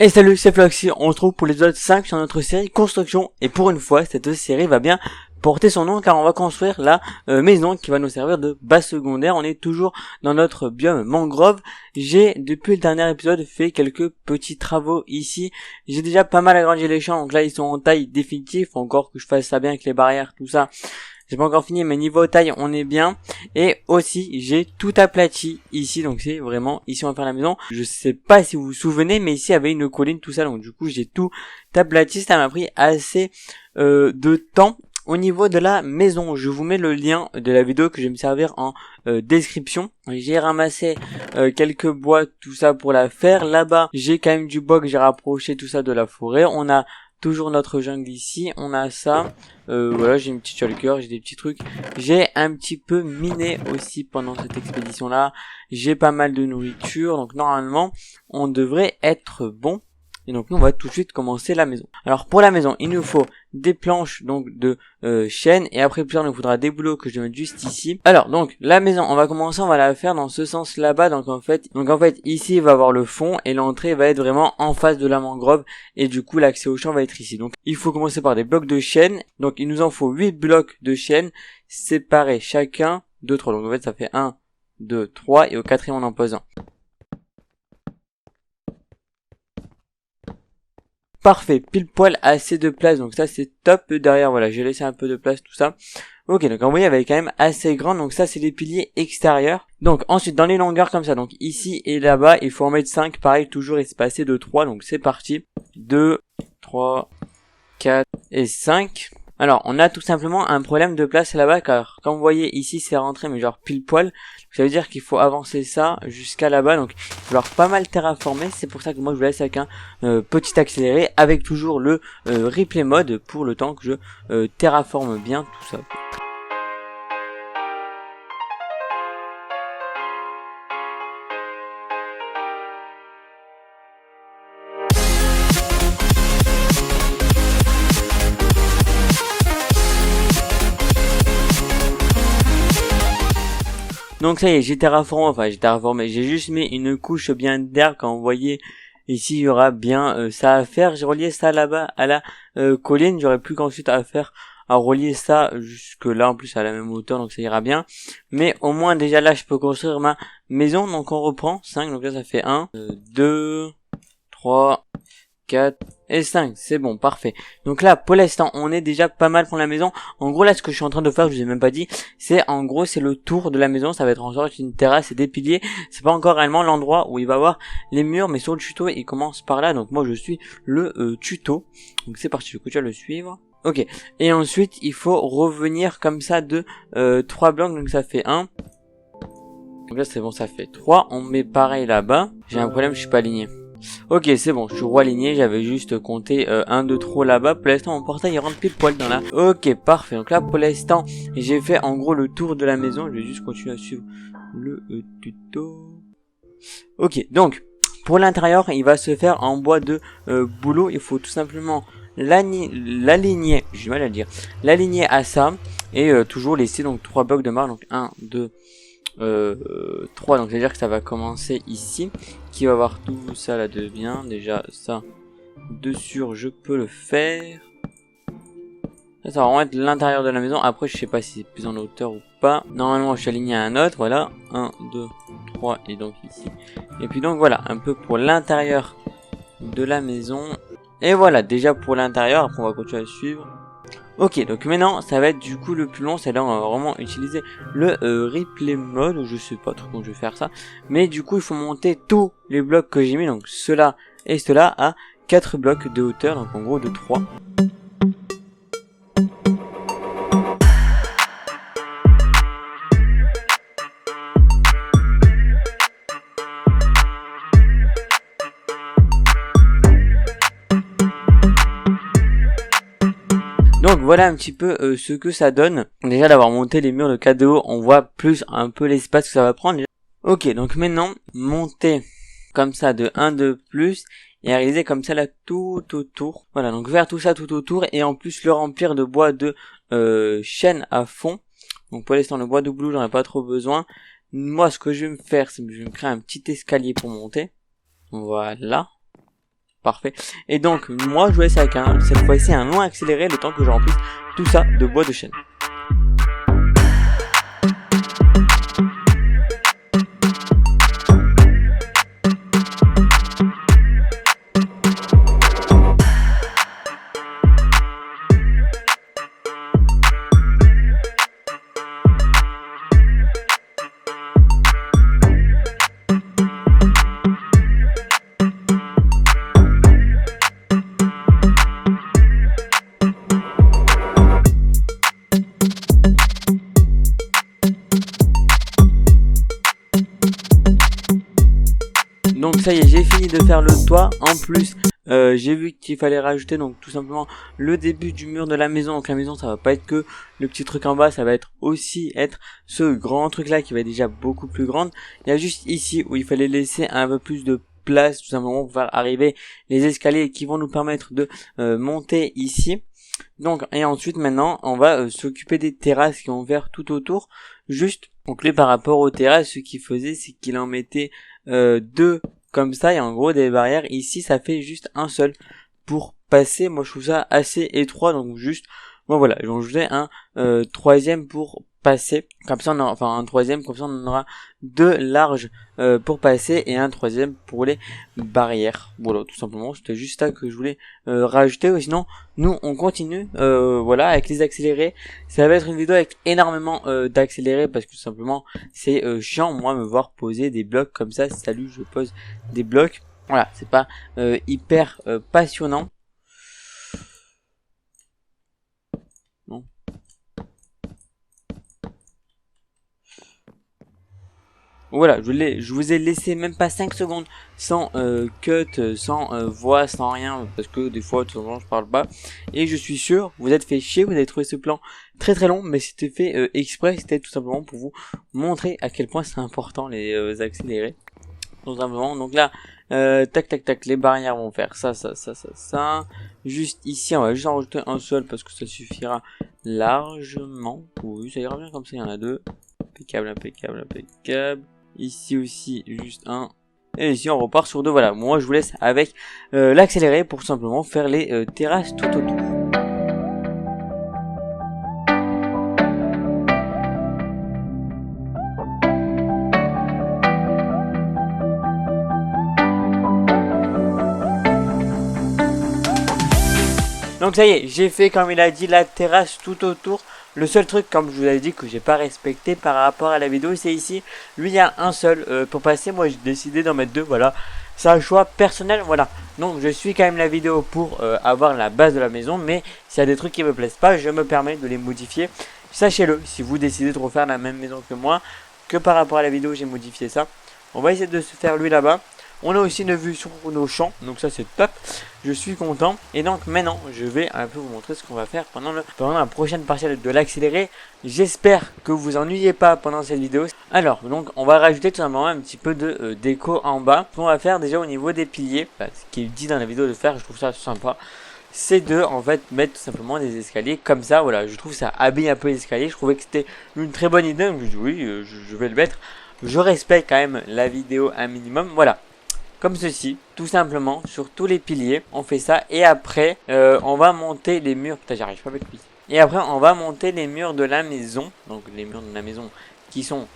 Et salut, c'est Floxy, on se retrouve pour l'épisode 5 sur notre série Construction. Et pour une fois, cette série va bien porter son nom car on va construire la maison qui va nous servir de base secondaire. On est toujours dans notre biome mangrove. J'ai, depuis le dernier épisode, fait quelques petits travaux ici. J'ai déjà pas mal agrandi les champs, donc là ils sont en taille définitive. Faut encore que je fasse ça bien avec les barrières, tout ça. J'ai pas encore fini, mais niveau taille, on est bien. Et aussi, j'ai tout aplati ici, donc c'est vraiment, ici on va faire la maison. Je sais pas si vous vous souvenez, mais ici il y avait une colline, tout ça, donc du coup j'ai tout aplati. Ça m'a pris assez de temps. Au niveau de la maison, je vous mets le lien de la vidéo que je vais me servir en description. J'ai ramassé quelques bois, tout ça pour la faire. Là-bas, j'ai quand même du bois que j'ai rapproché tout ça de la forêt. On a toujours notre jungle ici, on a ça. Voilà, j'ai une petite shulker, j'ai des petits trucs. J'ai un petit peu miné aussi pendant cette expédition là. J'ai pas mal de nourriture, donc normalement on devrait être bon. Et donc nous on va tout de suite commencer la maison. Alors pour la maison, il nous faut des planches donc de chêne, et après plus tard il nous faudra des boulots que je vais mettre juste ici. Alors donc la maison, on va commencer, on va la faire dans ce sens là-bas. Donc en fait ici il va avoir le fond et l'entrée va être vraiment en face de la mangrove, et du coup l'accès au champ va être ici. Donc il faut commencer par des blocs de chêne. Donc il nous en faut 8 blocs de chêne séparés chacun de 3. Donc en fait ça fait 1, 2, 3 et au quatrième on en pose un. Parfait, pile poil assez de place, donc ça c'est top. Derrière, voilà, j'ai laissé un peu de place, tout ça. Ok, donc vous voyez, elle est quand même assez grande, donc ça c'est les piliers extérieurs. Donc ensuite, dans les longueurs comme ça, donc ici et là-bas, il faut en mettre 5, pareil, toujours espacé de 3, donc c'est parti. 2, 3, 4 et 5. Alors, on a tout simplement un problème de place là-bas, car comme vous voyez, ici c'est rentré, mais genre pile poil. Ça veut dire qu'il faut avancer ça jusqu'à là-bas, donc il va falloir pas mal terraformer. C'est pour ça que moi je vous laisse avec un petit accéléré, avec toujours le replay mode pour le temps que je terraforme bien tout ça. Donc ça y est, j'ai terraformé, j'ai juste mis une couche bien d'herbe. Quand vous voyez ici, il y aura bien ça à faire. J'ai relié ça là-bas à la colline, j'aurai plus qu'ensuite à faire à relier ça jusque là, en plus à la même hauteur, donc ça ira bien. Mais au moins déjà là, je peux construire ma maison. Donc on reprend 5, donc là ça fait 1, 2, 3, 4 et 5, c'est bon, parfait. Donc là, pour l'instant, on est déjà pas mal pour la maison. En gros, là, ce que je suis en train de faire, je vous ai même pas dit, c'est en gros, c'est le tour de la maison. Ça va être en sorte d'une terrasse et des piliers. C'est pas encore réellement l'endroit où il va y avoir les murs, mais sur le tuto, il commence par là. Donc moi, je suis le tuto. Donc c'est parti, je continue à le suivre. Ok, et ensuite, il faut revenir comme ça de 3 blocs, donc ça fait 1. Donc là, c'est bon, ça fait 3. On met pareil là-bas. J'ai un problème, je suis pas aligné. Ok, c'est bon, je suis realigné, j'avais juste compté un de trop là-bas. Pour l'instant, mon portail il rentre pile poil dans là. Ok, parfait. Donc là, pour l'instant, j'ai fait en gros le tour de la maison. Je vais juste continuer à suivre le tuto. Ok, donc, pour l'intérieur, il va se faire en bois de bouleau. Il faut tout simplement l'aligner, j'ai du mal à le dire, l'aligner à ça. Et toujours laisser donc 3 blocs de marbre. Donc 1, 2... 3, donc c'est à dire que ça va commencer ici, qui va avoir tout ça là de bien. Déjà ça dessus je peux le faire, ça va vraiment être l'intérieur de la maison. Après je sais pas si c'est plus en hauteur ou pas, normalement je suis aligné à un autre. Voilà, 1, 2, 3 et donc ici, et puis donc voilà un peu pour l'intérieur de la maison. Et voilà déjà pour l'intérieur. Après on va continuer à suivre. Ok, donc maintenant ça va être du coup le plus long, c'est là on va vraiment utiliser le replay mode, ou je sais pas trop comment je vais faire ça, mais du coup il faut monter tous les blocs que j'ai mis, donc ceux-là et ceux-là à 4 blocs de hauteur, donc en gros de 3. Donc voilà un petit peu ce que ça donne. Déjà d'avoir monté les murs de 4 de haut, on voit plus un peu l'espace que ça va prendre. Ok, donc maintenant, monter comme ça de 1 de plus et réaliser comme ça là tout autour. Voilà, donc faire tout ça tout autour et en plus le remplir de bois de chêne à fond. Donc pour l'instant le bois de bouleau j'en ai pas trop besoin. Moi ce que je vais me faire, c'est que je vais me créer un petit escalier pour monter. Voilà. parfait. Et donc moi je vais essayer avec cette fois-ci un long accéléré le temps que je remplisse tout ça de bois de chêne. Donc ça y est, j'ai fini de faire le toit. En plus, j'ai vu qu'il fallait rajouter donc tout simplement le début du mur de la maison. Donc la maison, ça va pas être que le petit truc en bas, ça va être aussi ce grand truc là qui va être déjà beaucoup plus grande. Il y a juste ici où il fallait laisser un peu plus de place tout simplement pour faire arriver les escaliers qui vont nous permettre de monter ici. Donc et ensuite maintenant on va s'occuper des terrasses qui vont faire tout autour. Juste donc lui par rapport aux terrasses, ce qu'il faisait c'est qu'il en mettait deux comme ça et en gros des barrières. Ici ça fait juste un seul pour passer. Moi je trouve ça assez étroit, donc juste bon voilà, j'en ajoutais un troisième pour passer, comme ça on aura, enfin un troisième, comme ça on aura deux larges pour passer et un troisième pour les barrières. Voilà, tout simplement c'était juste ça que je voulais rajouter. Sinon nous on continue voilà avec les accélérés. Ça va être une vidéo avec énormément d'accélérés parce que tout simplement c'est chiant moi me voir poser des blocs comme ça. Salut, je pose des blocs, voilà, c'est pas hyper passionnant. Voilà, je vous ai laissé même pas 5 secondes sans cut, sans voix, sans rien, parce que des fois, tout simplement, je parle pas. Et je suis sûr, vous êtes fait chier, vous avez trouvé ce plan très très long, mais c'était fait exprès, c'était tout simplement pour vous montrer à quel point c'est important les accélérés. Tout simplement, donc là, tac tac tac, les barrières vont faire ça. Juste ici, on va juste en rajouter un seul parce que ça suffira largement. Oui, ça ira bien comme ça, il y en a deux. Impeccable, impeccable, impeccable. Ici aussi juste un, et ici on repart sur deux. Voilà, moi je vous laisse avec l'accéléré pour tout simplement faire les terrasses tout autour. Donc ça y est, j'ai fait comme il a dit la terrasse tout autour. Le seul truc, comme je vous avais dit, que j'ai pas respecté par rapport à la vidéo, c'est ici. Lui, il y a un seul pour passer. Moi, j'ai décidé d'en mettre deux. Voilà, c'est un choix personnel. Voilà. Donc, je suis quand même la vidéo pour avoir la base de la maison. Mais s'il y a des trucs qui me plaisent pas, je me permets de les modifier. Sachez-le, si vous décidez de refaire la même maison que moi, que par rapport à la vidéo, j'ai modifié ça. On va essayer de se faire lui là-bas. On a aussi une vue sur nos champs, donc ça c'est top, je suis content. Et donc maintenant je vais un peu vous montrer ce qu'on va faire pendant la prochaine partie de l'accéléré. J'espère que vous vous ennuyez pas pendant cette vidéo. Alors donc on va rajouter tout simplement un petit peu de déco en bas. Ce qu'on va faire déjà au niveau des piliers, ce qui est dit dans la vidéo de faire, je trouve ça sympa, c'est de en fait mettre tout simplement des escaliers comme ça. Voilà, je trouve ça habille un peu les escaliers. Je trouvais que c'était une très bonne idée, donc je dis oui, je vais le mettre. Je respecte quand même la vidéo un minimum, voilà. Comme ceci, tout simplement, sur tous les piliers, on fait ça. Et après, on va monter les murs. Putain, j'arrive pas avec lui. Et après, on va monter les murs de la maison. Donc, les murs de la maison qui sont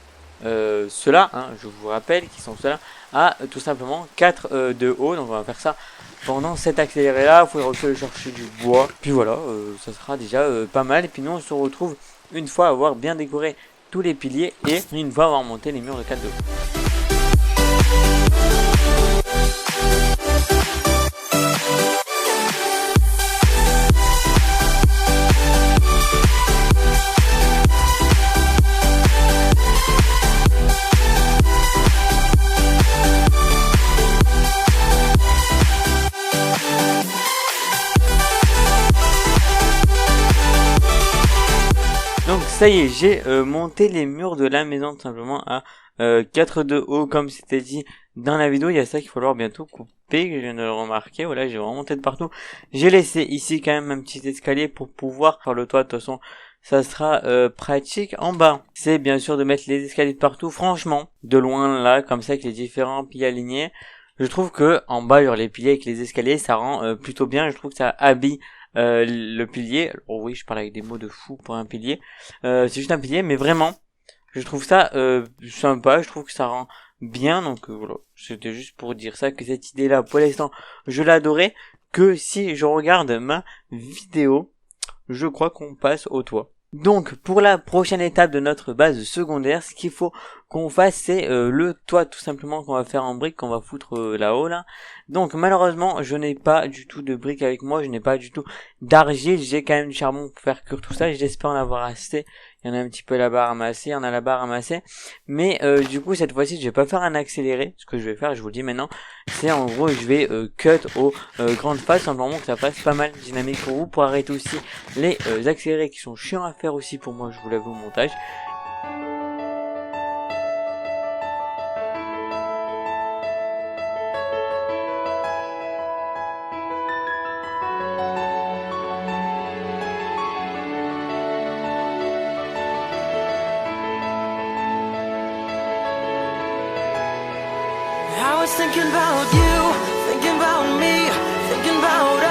ceux-là, hein, je vous rappelle, qui sont ceux-là, à tout simplement 4 de haut. Donc, on va faire ça pendant cet accéléré-là. Il faudra aussi chercher du bois. Puis voilà, ça sera déjà pas mal. Et puis nous, on se retrouve une fois avoir bien décoré tous les piliers et une fois avoir monté les murs de 4 de haut. Donc ça y est, j'ai monté les murs de la maison tout simplement à 4 de haut comme c'était dit dans la vidéo. Il y a ça qu'il va falloir bientôt couper, je viens de le remarquer. Voilà, j'ai remonté de partout. J'ai laissé ici quand même un petit escalier pour pouvoir faire le toit. De toute façon, ça sera pratique. En bas, c'est bien sûr de mettre les escaliers de partout. Franchement, de loin là, comme ça avec les différents piliers alignés. je trouve que en bas, genre les piliers avec les escaliers, ça rend plutôt bien. Je trouve que ça habille le pilier. Alors oui, je parle avec des mots de fou pour un pilier. C'est juste un pilier, mais vraiment, je trouve ça sympa. Je trouve que ça rend bien. Donc voilà, c'était juste pour dire ça, que cette idée-là, pour l'instant, je l'adorais. Que si je regarde ma vidéo, je crois qu'on passe au toit. Donc pour la prochaine étape de notre base secondaire, ce qu'il faut qu'on fasse, c'est le toit tout simplement qu'on va faire en briques, qu'on va foutre là-haut là. Donc malheureusement je n'ai pas du tout de briques avec moi, je n'ai pas du tout d'argile, j'ai quand même du charbon pour faire cuire tout ça, j'espère en avoir assez. Il y en a un petit peu là-bas ramassé, on a là-bas ramassé, mais du coup cette fois-ci je vais pas faire un accéléré. Ce que je vais faire, je vous le dis maintenant, c'est en gros je vais cut aux grandes phases, simplement que ça fasse pas mal dynamique pour vous, pour arrêter aussi les accélérés qui sont chiants à faire aussi pour moi, je vous l'avoue, au montage. I was thinking about you, thinking about me, thinking about